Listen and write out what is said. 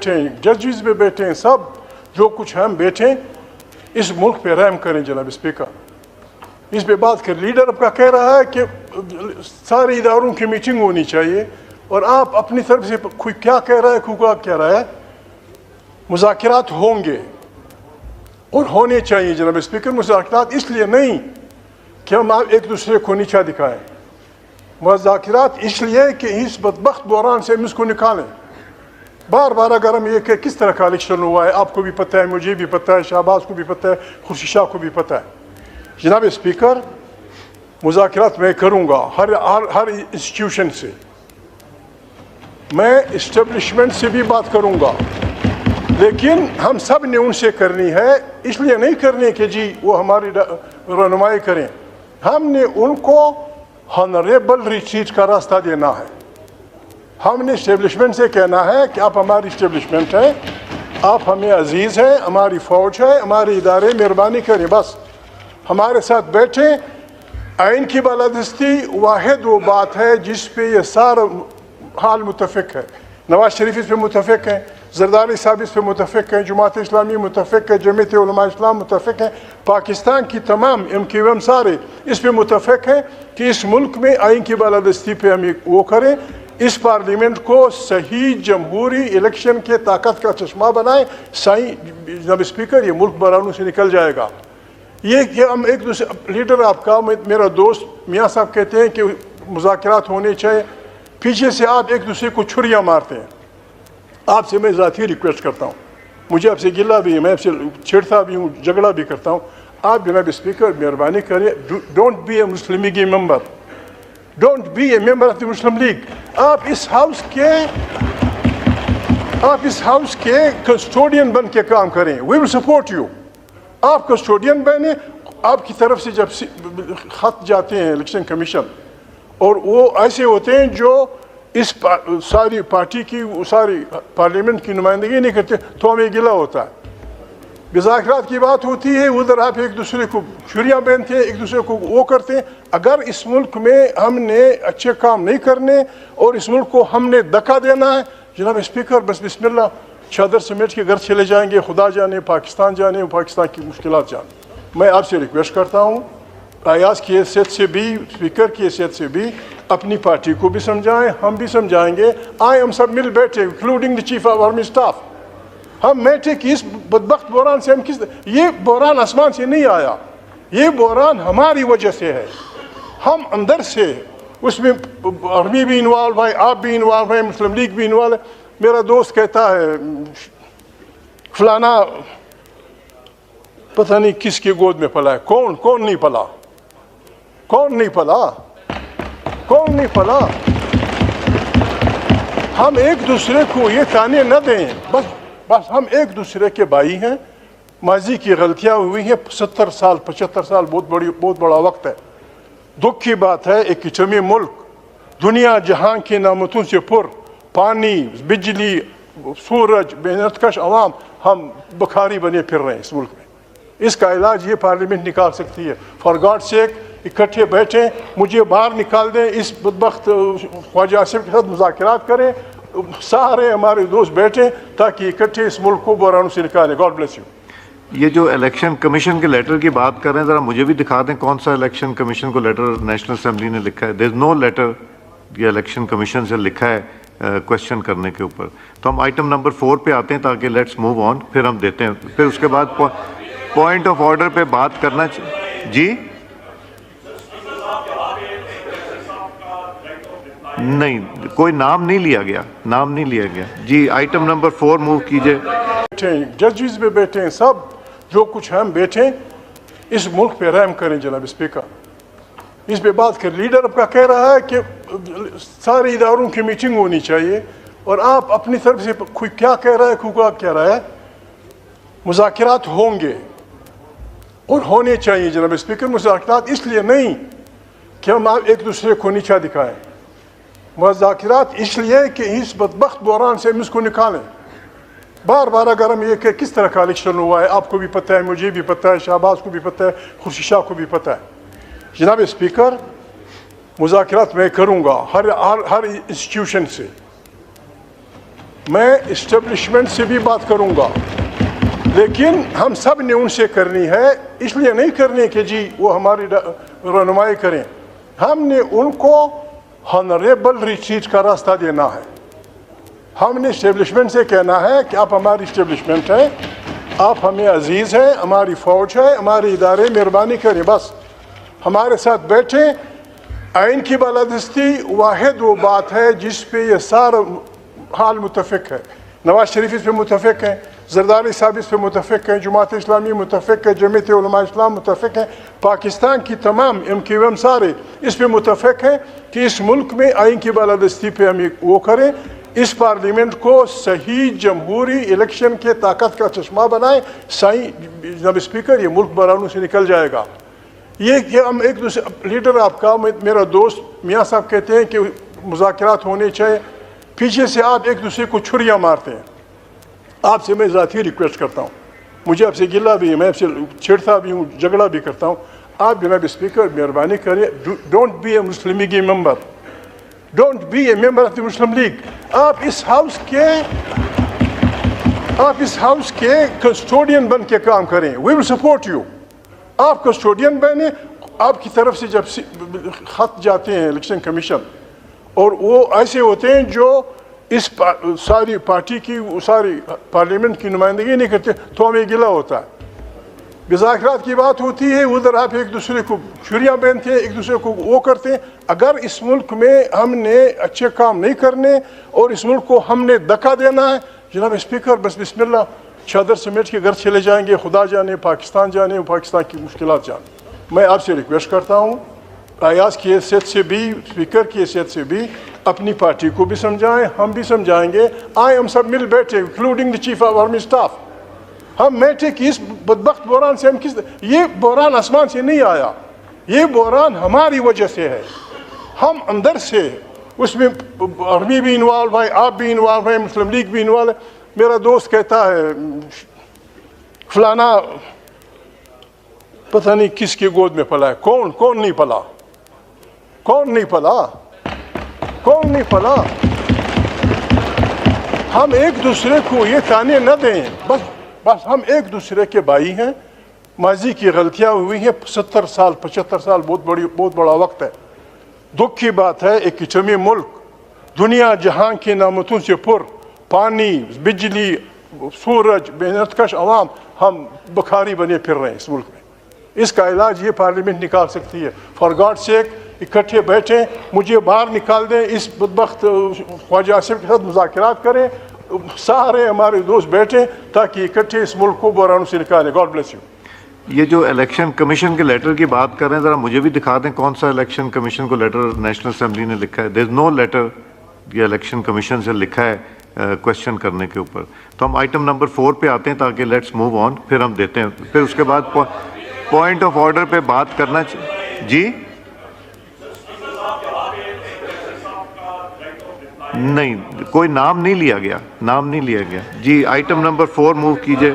जजेस पे बैठे हैं, सब जो कुछ हम बैठे इस मुल्क पे रहम करें जनाब स्पीकर, इस पे बात कर। लीडर आपका कह रहा है कि सारे इदारों की मीटिंग होनी चाहिए और आप अपनी तरफ से कोई क्या कह रहा है, कोई क्या कह रहा है। मुज़ाकिरात होंगे और होने चाहिए जनाब स्पीकर। मुज़ाकिरात इसलिए नहीं कि हम एक दूसरे को नीचा दिखाएं, मुज़ाकिरात इसलिए कि इस बदबख्त बहरान से हम इसको निकालें। बार बार अगर हम ये कि किस तरह का इलेक्शन हुआ है, आपको भी पता है, मुझे भी पता है, शहबाज को भी पता है, खुर्शीद शाह को भी पता है। जनाब स्पीकर, मुज़ाकिरात मैं करूँगा हर इंस्टीट्यूशन से, मैं इस्टेब्लिशमेंट से भी बात करूँगा, लेकिन हम सब ने उनसे करनी है। इसलिए नहीं करनी कि जी वो हमारी रहनुमाई करें, हमने उनको हॉनरेबल रिट्रीट का रास्ता देना है। हमने इस्टेब्लिशमेंट से कहना है कि आप हमारी इस्टेब्लिशमेंट है, आप हमें अजीज़ हैं, हमारी फ़ौज है, हमारे इदारे, मेहरबानी करें, बस हमारे साथ बैठें। आइन की बालादस्ती वाहिद वो बात है जिस पे ये सारा हाल मुतफ़िक है। नवाज शरीफ इस पे मुतफ़िक हैं, जरदारी साहब इस पे मुतफ़िक हैं, जमात इस्लामी मुतफ़िक है, जमीयत उलमा इस्लाम मुतफ़िक है, पाकिस्तान की तमाम MQM सारे इस पे मुतफ़िक हैं कि इस मुल्क में आइन की बालादस्ती पे हम वो करें, इस पार्लियामेंट को सही जमहूरी इलेक्शन के ताकत का चश्मा बनाएं। जनाब स्पीकर, ये मुल्क बहरानों से निकल जाएगा। ये कि हम एक दूसरे लीडर आपका मेरा दोस्त मियाँ साहब कहते हैं कि मुज़ाकिरात होने चाहिए, पीछे से आप एक दूसरे को छुरियाँ मारते हैं। आपसे मैं ज़ाती रिक्वेस्ट करता हूँ, मुझे आपसे गिला भी है, मैं आपसे छिड़ता भी हूँ, झगड़ा भी करता हूँ। आप जनाब स्पीकर मेहरबानी करें, don't be A Muslim league member, don't be A member of the Muslim league. आप इस हाउस के कस्टोडियन बन के काम करें, वी विल सपोर्ट यू। आप कस्टोडियन बने, आपकी तरफ से जब खत जाते हैं इलेक्शन कमीशन और वो ऐसे होते हैं जो इस सारी पार्टी की सारी पार्लियामेंट की नुमाइंदगी नहीं करते, तो हमें गिला होता है। मुज़ाकिरात की बात होती है, उधर आप एक दूसरे को छुरियाँ पहनते हैं, एक दूसरे को वो करते हैं। अगर इस मुल्क में हमने अच्छे काम नहीं करने और इस मुल्क को हमने धक्का देना है, जनाब स्पीकर बस बिस्मिल्लाह चादर समेट के घर चले जाएंगे, खुदा जाने पाकिस्तान जाने, पाकिस्तान की मुश्किलात जाने। मैं आपसे रिक्वेस्ट करता हूँ, अयाज की हैसियत से भी, स्पीकर की हैसियत से भी अपनी पार्टी को भी समझाएं, हम भी समझाएंगे। आए हम सब मिल बैठे, including the chief of army staff, हम बैठे कि इस बदबख्त बहरान से हम ये बहरान आसमान से नहीं आया, ये बहरान हमारी वजह से है, हम अंदर से उसमें आर्मी भी इन्वॉल्व है, आप भी इन्वॉल्व है, मुस्लिम लीग भी इन्वॉल्व है। मेरा दोस्त कहता है फलाना पता नहीं किसकी गोद में पला है, कौन नहीं पला, कौन नहीं पला। हम एक दूसरे को ये ताने न दें, बस हम एक दूसरे के भाई हैं। माजी की गलतियां हुई हैं, 70 साल 75 साल बहुत बड़ा वक्त है। दुख की बात है, एक किचमी मुल्क, दुनिया जहां की नामतों से पुर, पानी, बिजली, सूरज, मेहनतकश अवाम, हम बुखारी बने फिर रहे हैं इस मुल्क में। इसका इलाज ये पार्लियामेंट निकाल सकती है। फॉर गॉड सेक इकट्ठे बैठे, मुझे बाहर निकाल दें, इस बदबख्त ख्वाजा आसिफ के साथ मुज़ाकिरात करें, सारे हमारे दोस्त बैठे ताकि इकट्ठे इस मुल्क को बहरानों से निकालें। God bless you. ये जो इलेक्शन कमीशन के लेटर की बात कर रहे हैं, ज़रा मुझे भी दिखा दें कौन सा इलेक्शन कमीशन को लेटर नेशनल असेंबली ने लिखा है। देयर इज़ नो लेटर ये इलेक्शन कमीशन से लिखा है क्वेश्चन करने के ऊपर। तो हम आइटम नंबर 4 पे आते हैं ताकि लेट्स मूव ऑन, फिर हम देते हैं, फिर उसके बाद पॉइंट ऑफ ऑर्डर पे बात करना जी नहीं, कोई नाम नहीं लिया गया जी। आइटम नंबर 4 मूव कीजिए। जजेस पे बैठे हैं, सब जो कुछ हम बैठे इस मुल्क पे रहम करें जनाब स्पीकर, इस पे बात कर। लीडर आपका कह रहा है कि सारे इदारों की मीटिंग होनी चाहिए और आप अपनी तरफ से कोई क्या कह रहा है, कोई क्या कह रहा है। मुज़ाकिरात होंगे और होने चाहिए जनाब स्पीकर। मुज़ाकिरात इसलिए नहीं कि हम एक दूसरे को नीचा दिखाएं, मुज़ाकिरात इसलिए कि इस बदबख्त बहरान से हम इसको निकालें। बार बार अगर हम ये कि किस तरह का इलेक्शन हुआ है, आपको भी पता है, मुझे भी पता है, शहबाज को भी पता है, खुर्शीद शाह को भी पता है। जनाब स्पीकर, मुज़ाकिरात मैं करूँगा हर इंस्टीट्यूशन से, میں اسٹیبلشمنٹ سے بھی بات کروں گا، لیکن ہم سب نے ان سے کرنی ہے، اس لیے نہیں کرنی کہ جی وہ ہماری رہنمائی کریں، ہم نے ان کو ہانریبل ریٹریٹ کا راستہ دینا ہے۔ ہم نے اسٹیبلشمنٹ سے کہنا ہے کہ آپ ہماری اسٹیبلشمنٹ ہیں، آپ ہمیں عزیز ہیں، ہماری فوج ہے، ہمارے ادارے، مہربانی کریں، بس ہمارے ساتھ بیٹھیں۔ آئین کی بالادستی واحد وہ بات ہے جس پہ یہ سارا حال متفق ہے۔ نواز شریف اس پہ متفق ہیں، زرداری صاحب اس پہ متفق ہیں، جماعت اسلامی متفق ہے، جمعیت علماء اسلام متفق ہیں، پاکستان کی تمام MQM سارے اس پہ متفق ہیں کہ اس ملک میں آئین کی بالادستی پہ ہم وہ کریں، اس پارلیمنٹ کو صحیح جمہوری الیکشن کے طاقت کا چشمہ بنائیں۔ جناب اسپیکر، یہ ملک برانوں سے نکل جائے گا۔ یہ کہ ہم ایک دوسرے لیڈر آپ کا میرا دوست میاں صاحب کہتے ہیں کہ مذاکرات ہونے چاہیے، پیچھے سے آپ ایک دوسرے کو چھریاں مارتے ہیں۔ آپ سے میں ذاتی ریکویسٹ کرتا ہوں، مجھے آپ سے گلہ بھی ہے، میں آپ سے چھیڑتا بھی ہوں، جھگڑا بھی کرتا ہوں، آپ جناب اسپیکر مہربانی کریں، don't be a Muslim League member, don't be a member of the Muslim League. آپ اس ہاؤس کے کسٹوڈین بن کے کام کریں، وی ول سپورٹ یو۔ آپ کسٹوڈین بنے، آپ کی طرف سے جب خط جاتے ہیں الیکشن کمیشن، اور وہ ایسے ہوتے ہیں جو اس ساری پارٹی کی ساری پارلیمنٹ کی نمائندگی نہیں کرتے، تو ہمیں گلہ ہوتا ہے۔ مذاکرات کی بات ہوتی ہے، ادھر آپ ایک دوسرے کو چھریاں پہنتے ہیں، ایک دوسرے کو وہ کرتے ہیں۔ اگر اس ملک میں ہم نے اچھے کام نہیں کرنے اور اس ملک کو ہم نے دھکا دینا ہے، جناب اسپیکر بس بسم اللہ، چادر سمیٹ کے گھر چلے جائیں گے، خدا جانے پاکستان جانے، پاکستان کی مشکلات جانے۔ میں آپ سے ریکویسٹ کرتا ہوں، ایاز کی حیثیت سے بھی، اسپیکر کی حیثیت سے بھی، اپنی پارٹی کو بھی سمجھائیں، ہم بھی سمجھائیں گے، آئے ہم سب مل بیٹھے، including the chief of army staff, ہم بیٹھے کہ اس بدبخت بحران سے ہم یہ بحران آسمان سے نہیں آیا، یہ بحران ہماری وجہ سے ہے، ہم اندر سے، اس میں آرمی بھی انوالو ہے، آپ بھی انوالو ہیں، مسلم لیگ بھی انوالو ہے۔ میرا دوست کہتا ہے فلانا پتہ نہیں کس کی گود میں پلا ہے، کون نہیں پلا، کون نہیں پلا، کون نہیں پلا۔ ہم ایک دوسرے کو یہ تانے نہ دیں، بس ہم ایک دوسرے کے بھائی ہیں، ماضی کی غلطیاں ہوئی ہیں، 70 سال 75 سال بہت بڑا وقت ہے۔ دکھ کی بات ہے، ایک کچمی ملک، دنیا جہاں کی نعمتوں سے پر، پانی، بجلی، سورج، محنت کش عوام، ہم بخاری بنے پھر رہے ہیں اس ملک میں۔ اس کا علاج یہ پارلیمنٹ نکال سکتی ہے۔ فار گاڈ سیک اکٹھے بیٹھیں، مجھے باہر نکال دیں، اس بدبخت خواجہ آصف کے ساتھ مذاکرات کریں، سارے ہمارے دوست بیٹھیں تاکہ اکٹھے اس ملک کو بحرانوں سے نکالیں۔ God bless you. یہ جو الیکشن کمیشن کے لیٹر کی بات کر رہے ہیں، ذرا مجھے بھی دکھا دیں کون سا الیکشن کمیشن کو لیٹر نیشنل اسمبلی نے لکھا ہے۔ دیر از نو لیٹر یہ الیکشن کمیشن سے لکھا ہے کوشچن کرنے کے اوپر۔ تو ہم آئٹم نمبر 4 پہ آتے ہیں تاکہ لیٹس موو آن، پھر ہم دیتے ہیں، پھر اس کے بعد پوائنٹ آف آرڈر پہ بات کرنا جی نہیں، کوئی نام نہیں لیا گیا، نام نہیں لیا گیا جی۔ آئٹم نمبر 4 موو کیجئے۔